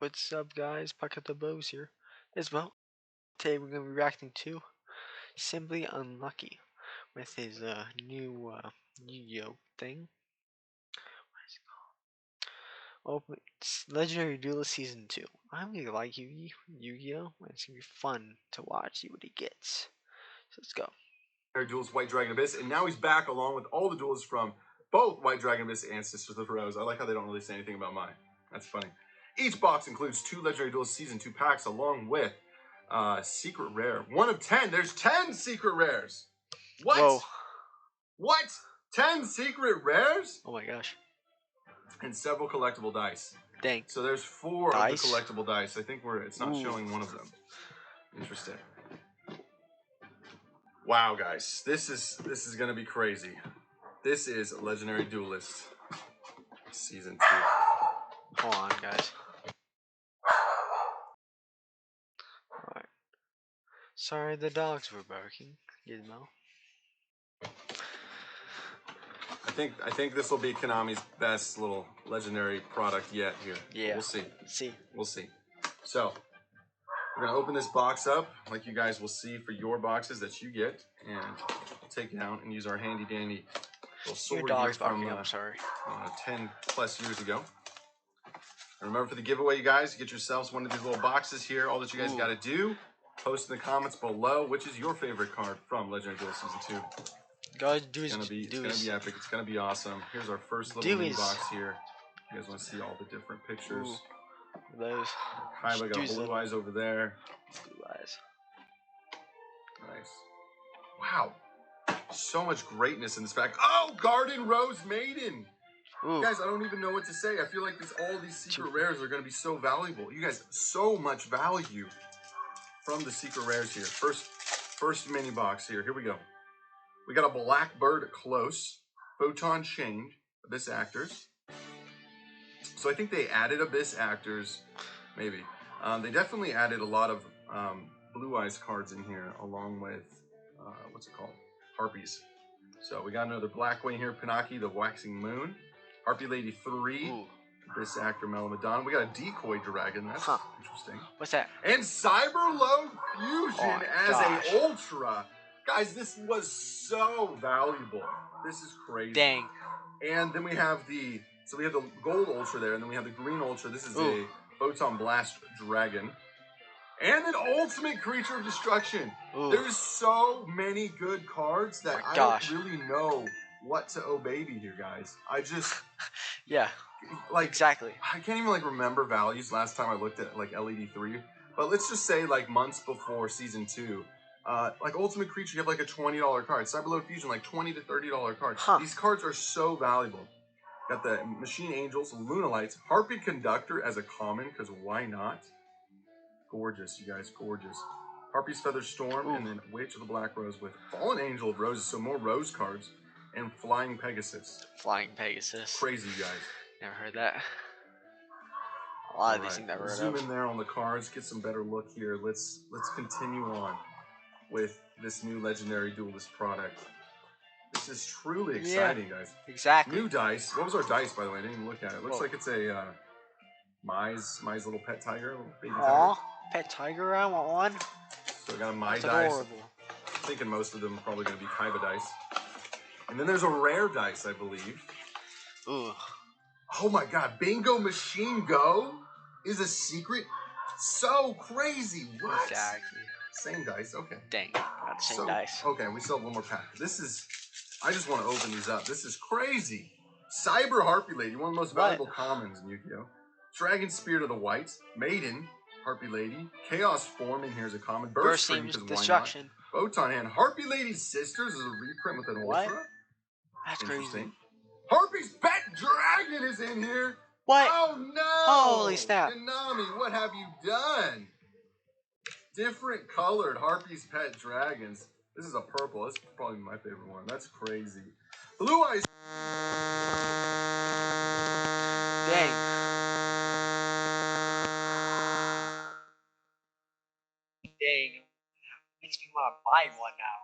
What's up, guys? Puck up the bows here. As well, today we're going to be reacting to Simply Unlucky with his new Yugioh thing. What is it called? Oh, it's Legendary Duelist Season 2. I really like Yugioh. It's going to be fun to watch, see what he gets. So let's go. Duelist White Dragon Abyss, and now he's back along with all the duelists from both White Dragon Abyss and Sisters of the Rose. I like how they don't really say anything about mine. That's funny. Each box includes 2 Legendary Duelist Season 2 packs along with Secret Rare. 1 of 10. There's 10 Secret Rares. What? Whoa. What? 10 Secret Rares? Oh my gosh. And several collectible dice. Dang. So there's 4 dice? of the collectible dice. I think it's not showing one of them. Interesting. Wow, guys, this is gonna be crazy. This is Legendary Duelist Season 2. Hold on, guys. Alright. Sorry, the dogs were barking. Gizmo. I think this will be Konami's best little legendary product yet here. Yeah. We'll see. We'll see. So we're gonna open this box up like you guys will see for your boxes that you get, and take it out and use our handy dandy little sword Your dog's here barking, from I'm sorry. 10 plus years ago. And remember, for the giveaway, you guys get yourselves one of these little boxes here. All that you guys got to do, post in the comments below which is your favorite card from Legendary Duelist Season 2. Guys, It's gonna be epic. It's gonna be awesome. Here's our first little mini box here. You guys want to see all the different pictures? Those. Kaiba got blue eyes over there. Blue eyes. Nice. Wow. So much greatness in this pack. Oh, Garden Rose Maiden. Ooh. Guys, I don't even know what to say. I feel like all these secret rares are going to be so valuable. You guys, so much value from the secret rares here. First mini box here. Here we go. We got a Blackbird Close, Photon Change, Abyss Actors. So I think they added Abyss Actors, maybe. They definitely added a lot of Blue Eyes cards in here, along with, what's it called? Harpies. So we got another Black Wing here, Pinaki, the Waxing Moon. Harpy Lady 3, Abyss Actor Melomadon. We got a Decoy Dragon, that's interesting. What's that? And Cyberload Fusion as a Ultra. Guys, this was so valuable. This is crazy. Dang. And then we have the gold Ultra there, and then we have the green Ultra. This is a Photon Blast Dragon. And an Ultimate Creature of Destruction. There's so many good cards that I don't really know what to baby here, guys. I just... yeah. Like, exactly. I can't even remember values last time I looked at LED 3. But let's just say months before Season 2. Ultimate Creature, you have a $20 card. Cyberload Fusion, $20 to $30 cards. These cards are so valuable. Got the Machine Angels, Lunalights, Harpy Conductor as a common, because why not? Gorgeous, you guys, gorgeous. Harpy's Feather Storm, and then Witch of the Black Rose with Fallen Angel of Roses, so more Rose cards, and Flying Pegasus. Flying Pegasus. Crazy, you guys. Never heard that. A lot of these things I've heard of. Zoom in there on the cards, get some better look here. Let's continue on with this new Legendary Duelist product. This is truly exciting, guys. Exactly. New dice. What was our dice, by the way? I didn't even look at it. Looks like it's a Mai's little pet tiger, little baby tiger. Pet tiger, I want one. So I got a Mai dice. I'm thinking most of them are probably going to be Kaiba dice. And then there's a rare dice, I believe. Ooh. Oh my god, Bingo Machine Go is a secret? So crazy. What? Exactly. Same dice, okay. Dang, got the same dice. Okay, we still have one more pack. I just want to open these up. This is crazy. Cyber Harpy Lady, one of the most valuable commons in Yugioh. Dragon Spirit of the Whites, Maiden, Harpy Lady, Chaos Form in here is a common. Bursting Destruction. Photon Hand, Harpy Lady Sisters is a reprint with an Ultra. That's crazy. Harpy's Pet Dragon is in here. What? Oh no! Holy snap. Konami, what have you done? Different colored Harpy's Pet Dragons. This is a purple. This is probably my favorite one. That's crazy. Blue Eyes. Dang. Dang. Makes me want to buy one now.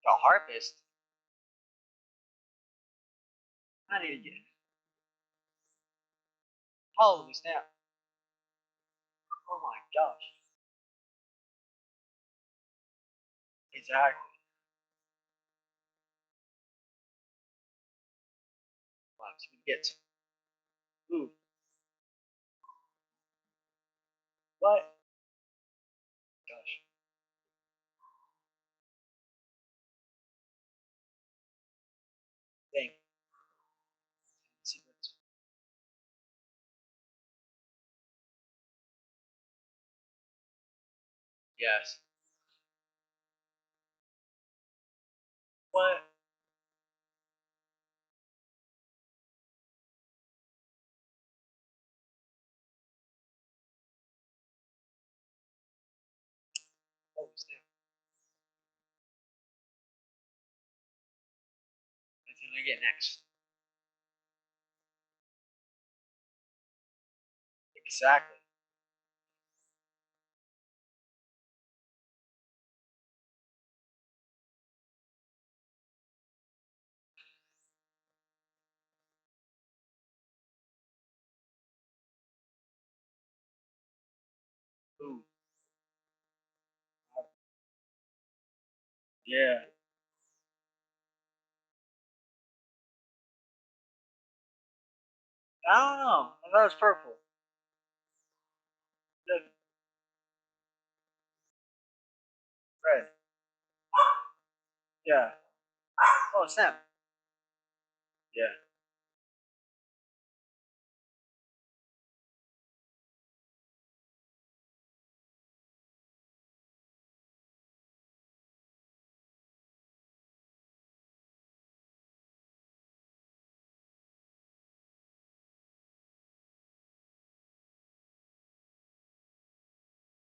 The harpist. I need to get it. Holy snap. Oh my gosh. Exactly. Come on, see what we get. Ooh. What? Gosh. Dang. Secrets. Yes. What? Holy snap. What's gonna get next? Exactly. Ooh. Yeah. I don't know. I thought it was purple. The red. Yeah. Oh snap. Yeah.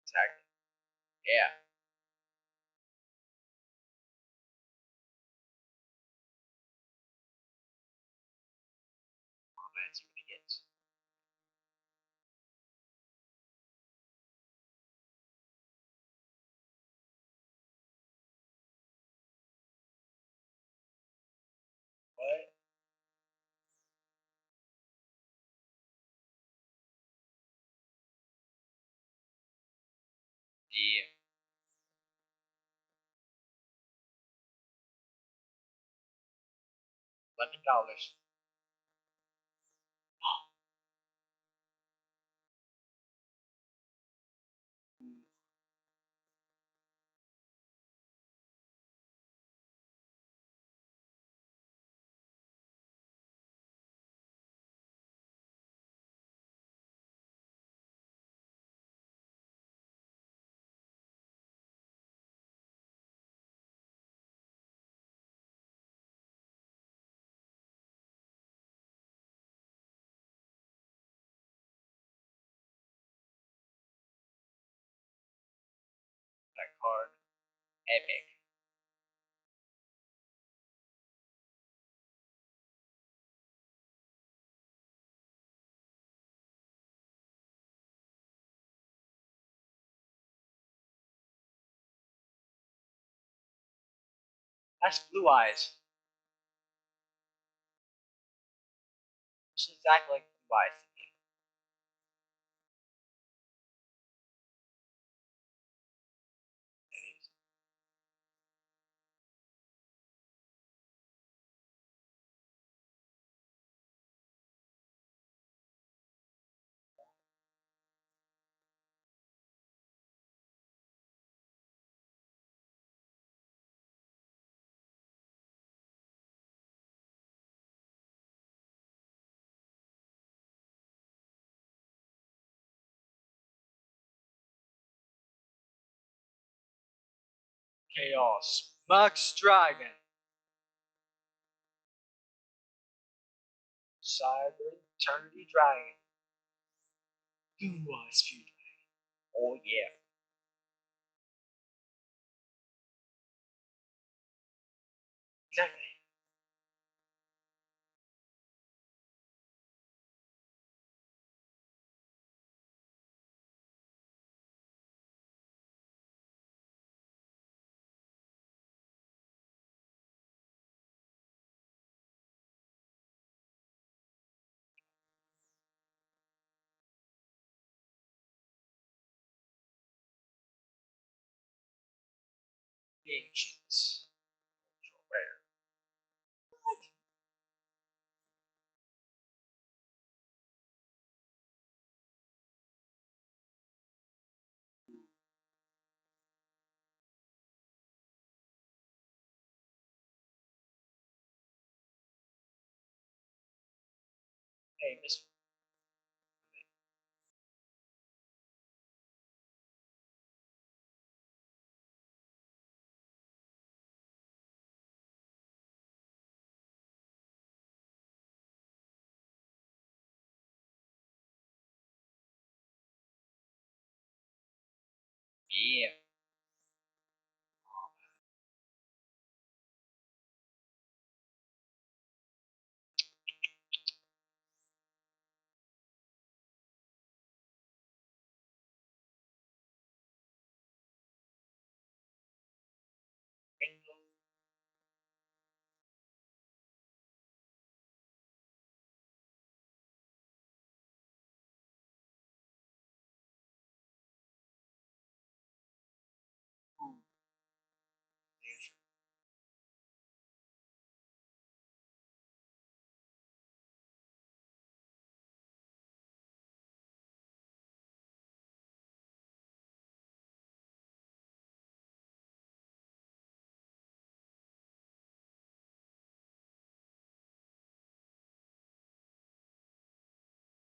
Exactly. Yeah. Oh man, see what he gets. What? Yeah. $11. That card. Epic. That's blue eyes. It's exactly like blue eyes to me. It is. Chaos. Max Dragon. Cyber Eternity Dragon. Blue eyes Fury Dragon. Oh yeah. Exactly. Ancients. Rare. Hey, this yeah.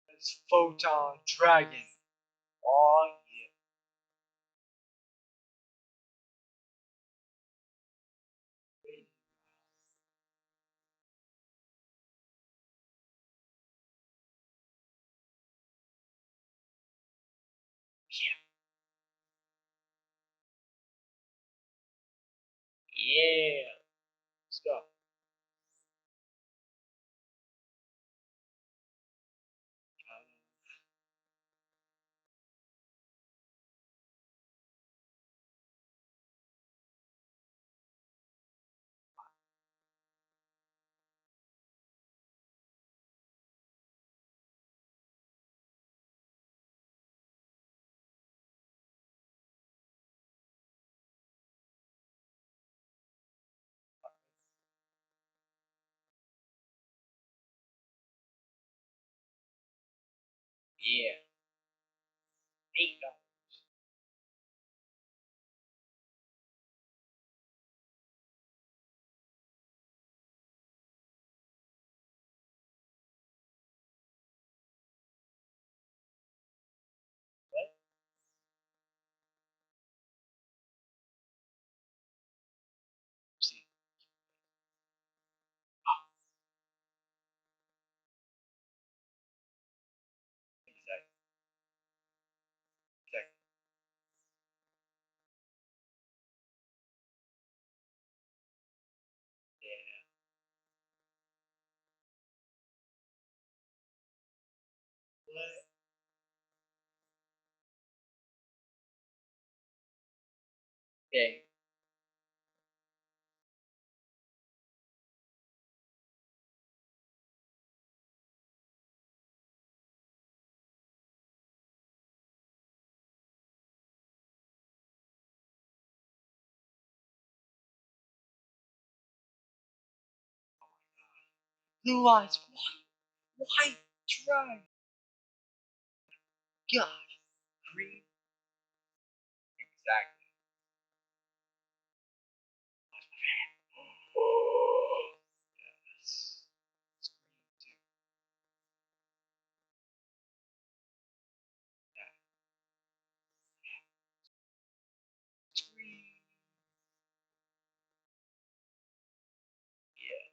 It's Photon Dragon. Oh yeah. Yeah. Let's go. Yeah. $8. What? See. Exactly. Exactly. Yeah. What? Okay. Blue eyes. White dragon. God. Green. Exactly. Oh. Yes. It's green too. Yeah. It's green. Yeah.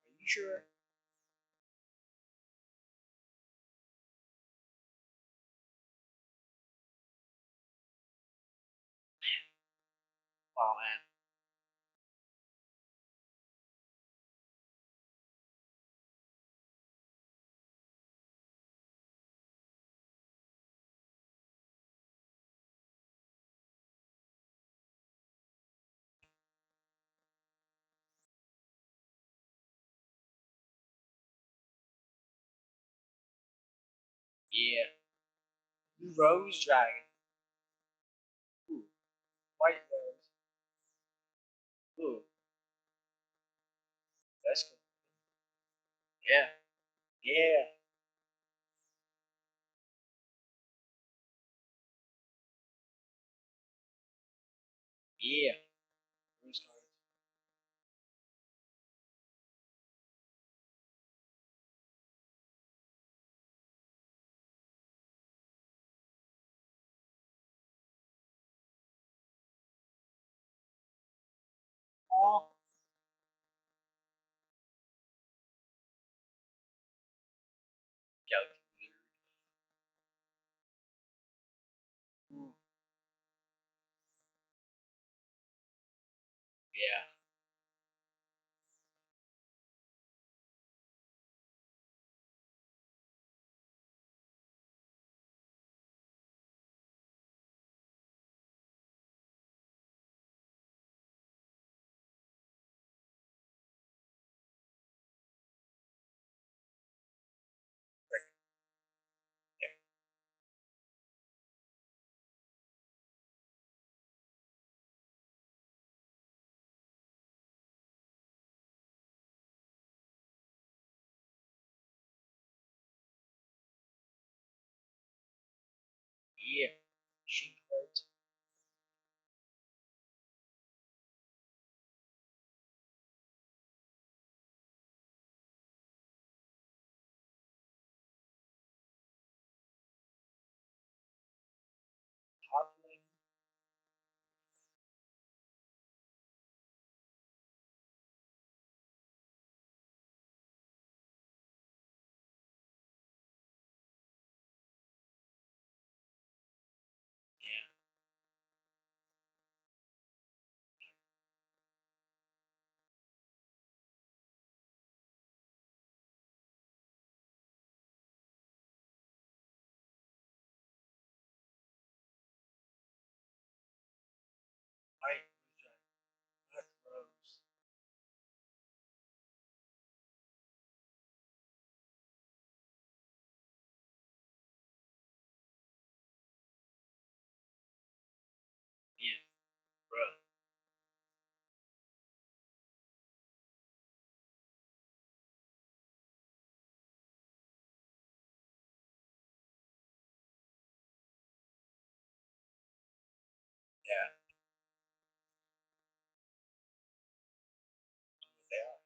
Are you sure? Oh man. Yeah. Blue rose dragon. Yeah. Yeah. Yeah. Restart. Oh. Calculator. Ooh. Yeah. Frick. There. Yeah. Machine cards. Toppling. Yeah. White. Black rose. Yeah. Bruh. Yeah. What they are.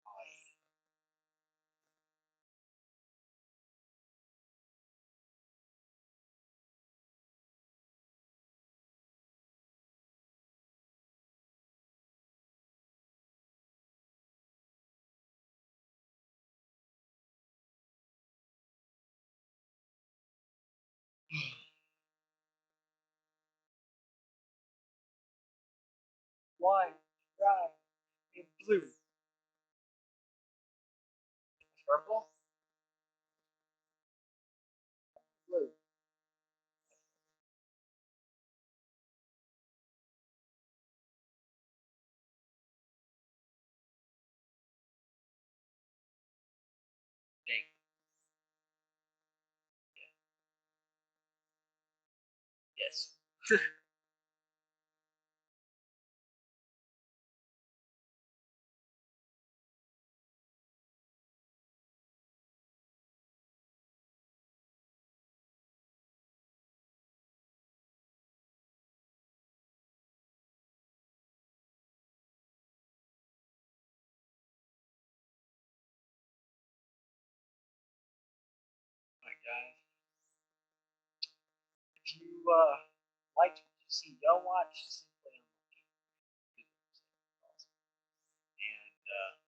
I. White. Brown. And blue. Purple. Blue. Dang. Yeah. Yes. Alright, guys. If you liked what you see, go watch Simply Unlucky. And